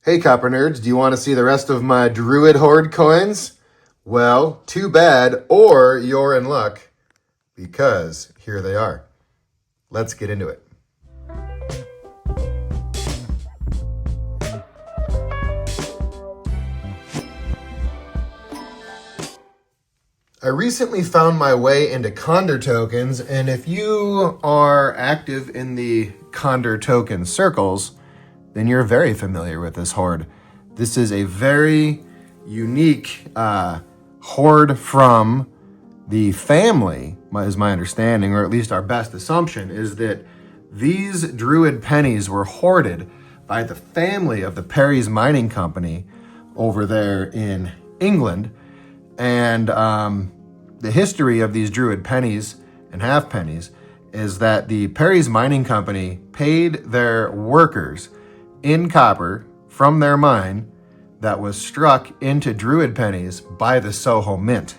Hey Copper Nerds, do you want to see the rest of my Druid HOARD coins? Well, too bad, or you're in luck, because here they are. Let's get into it. I recently found my way into Conder tokens, and if you are active in the Conder token circles, then you're very familiar with this HOARD. This is a very unique HOARD from the family, is my understanding, or at least our best assumption, is that these Druid pennies were hoarded by the family of the Perry's Mining Company over there in England. And the history of these Druid pennies and half pennies is that the Perry's Mining Company paid their workers in copper from their mine that was struck into Druid pennies by the Soho Mint.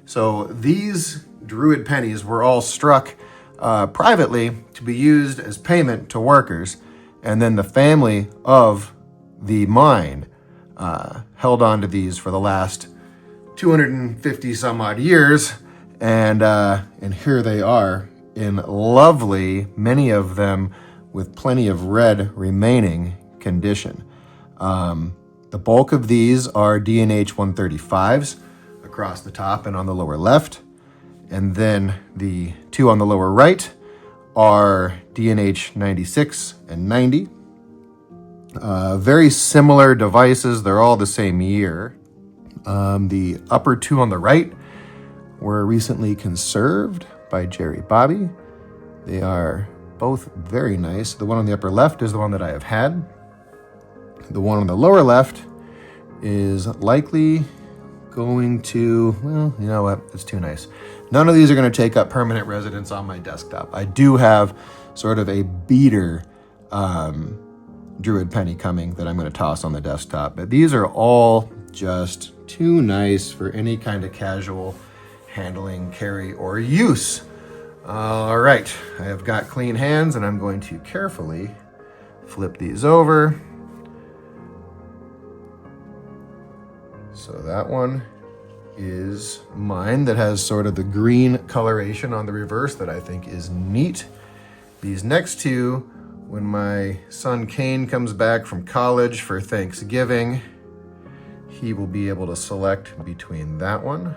So these Druid pennies were all struck privately to be used as payment to workers, and then the family of the mine held on to these for the last 250 some odd years, and here they are in lovely, many of them with plenty of red remaining condition. The bulk of these are DNH 135s across the top and on the lower left, and then the two on the lower right are DNH 96 and 90. Very similar devices, they're all the same year. The upper two on the right were recently conserved by Jerry Bobby. They are both very nice. The one on the upper left is the one that I have had. The one on the lower left is likely going to, well, you know what, it's too nice. None of these are going to take up permanent residence on my desktop. I do have sort of a beater Druid penny coming that I'm going to toss on the desktop, but these are all just too nice for any kind of casual handling, carry, or use. All right, I have got clean hands, and I'm going to carefully flip these over. So that one is mine that has sort of the green coloration on the reverse that I think is neat. These next two, when my son Kane comes back from college for Thanksgiving, he will be able to select between that one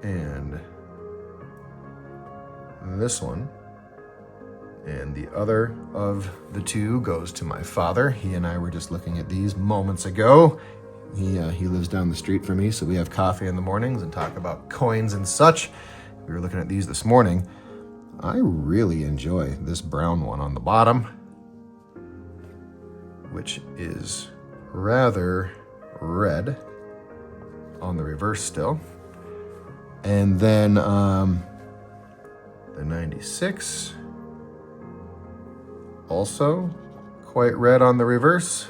and this one. And the other of the two goes to my father. He and I were just looking at these moments ago. He lives down the street from me, so we have coffee in the mornings and talk about coins and such. We were looking at these this morning. I really enjoy this brown one on the bottom, which is rather red on the reverse still. And then the 96, also quite red on the reverse.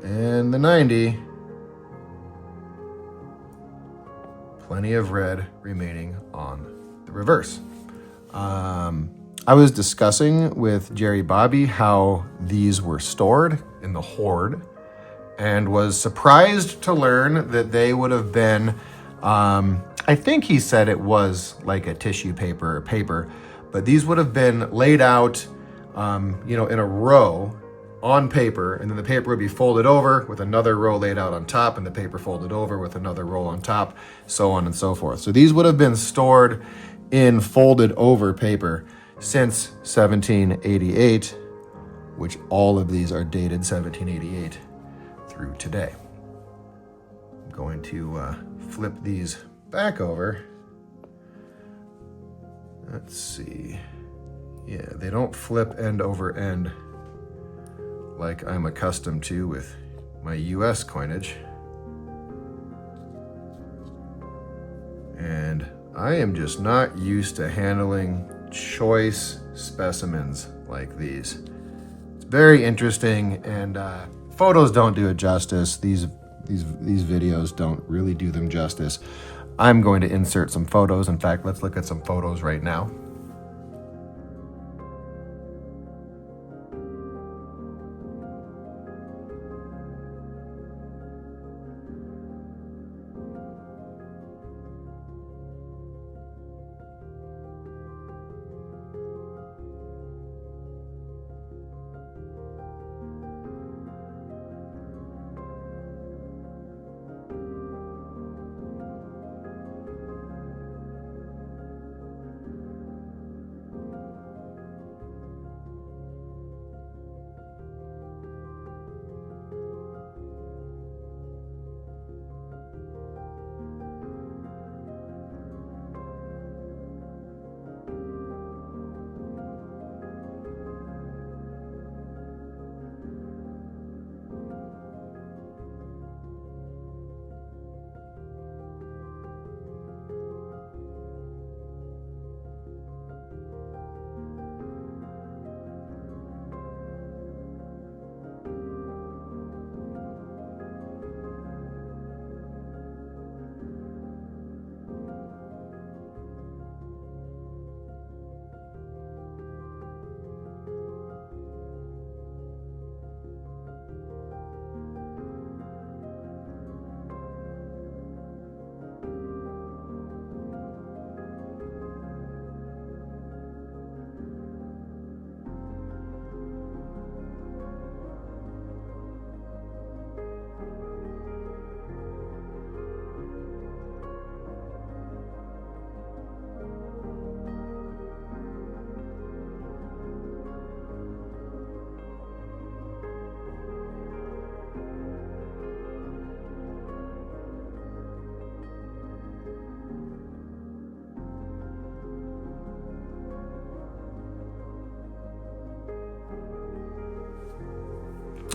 And the 90, plenty of red remaining on the reverse. I was discussing with Jerry Bobby how these were stored in the HOARD, and was surprised to learn that they would have been, I think he said it was like a tissue paper or paper, but these would have been laid out, in a row on paper, and then the paper would be folded over with another row laid out on top, and the paper folded over with another roll on top, so on and so forth. So these would have been stored in folded over paper since 1788, which all of these are dated 1788 through today. I'm going to flip these back over. Let's see. Yeah, they don't flip end over end like I'm accustomed to with my US coinage. And I am just not used to handling choice specimens like these. It's very interesting, and photos don't do it justice. These videos don't really do them justice. I'm going to insert some photos. In fact, let's look at some photos right now.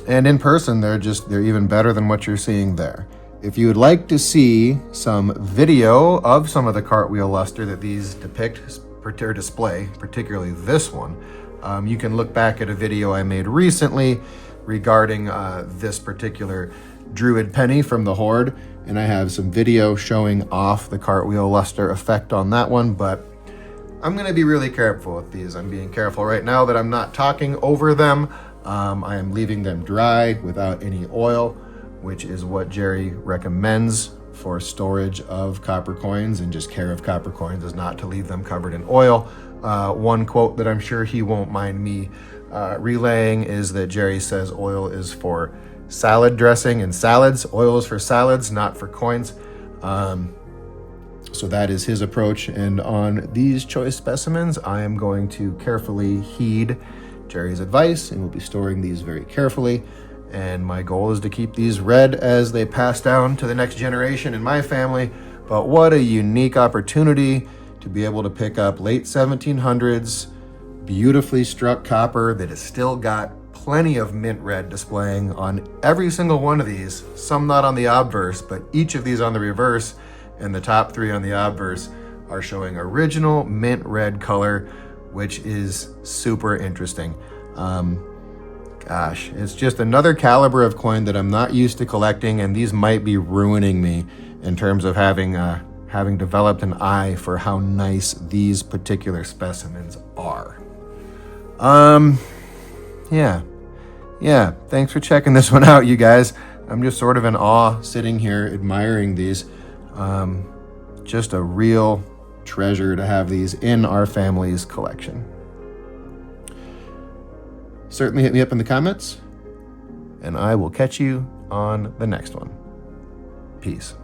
And in person, they're even better than what you're seeing there. If you would like to see some video of some of the cartwheel luster that these depict or display, particularly this one, you can look back at a video I made recently regarding this particular Druid Penny from the HOARD, and I have some video showing off the cartwheel luster effect on that one, but I'm going to be really careful with these. I'm being careful right now that I'm not talking over them. I am leaving them dry without any oil, which is what Jerry recommends for storage of copper coins, and just care of copper coins is not to leave them covered in oil. One quote that I'm sure he won't mind me relaying is that Jerry says oil is for salad dressing and salads. Oil is for salads, not for coins. So that is his approach. And on these choice specimens, I am going to carefully heed Jerry's advice, and we'll be storing these very carefully. And my goal is to keep these red as they pass down to the next generation in my family. But what a unique opportunity to be able to pick up late 1700s, beautifully struck copper that has still got plenty of mint red displaying on every single one of these. Some not on the obverse, but each of these on the reverse, and the top 3 on the obverse are showing original mint red color, which is super interesting. Gosh, it's just another caliber of coin that I'm not used to collecting, and these might be ruining me in terms of having developed an eye for how nice these particular specimens are. Yeah, thanks for checking this one out, you guys. I'm just sort of in awe sitting here admiring these. Just a real treasure to have these in our family's collection. Certainly hit me up in the comments, and I will catch you on the next one. Peace.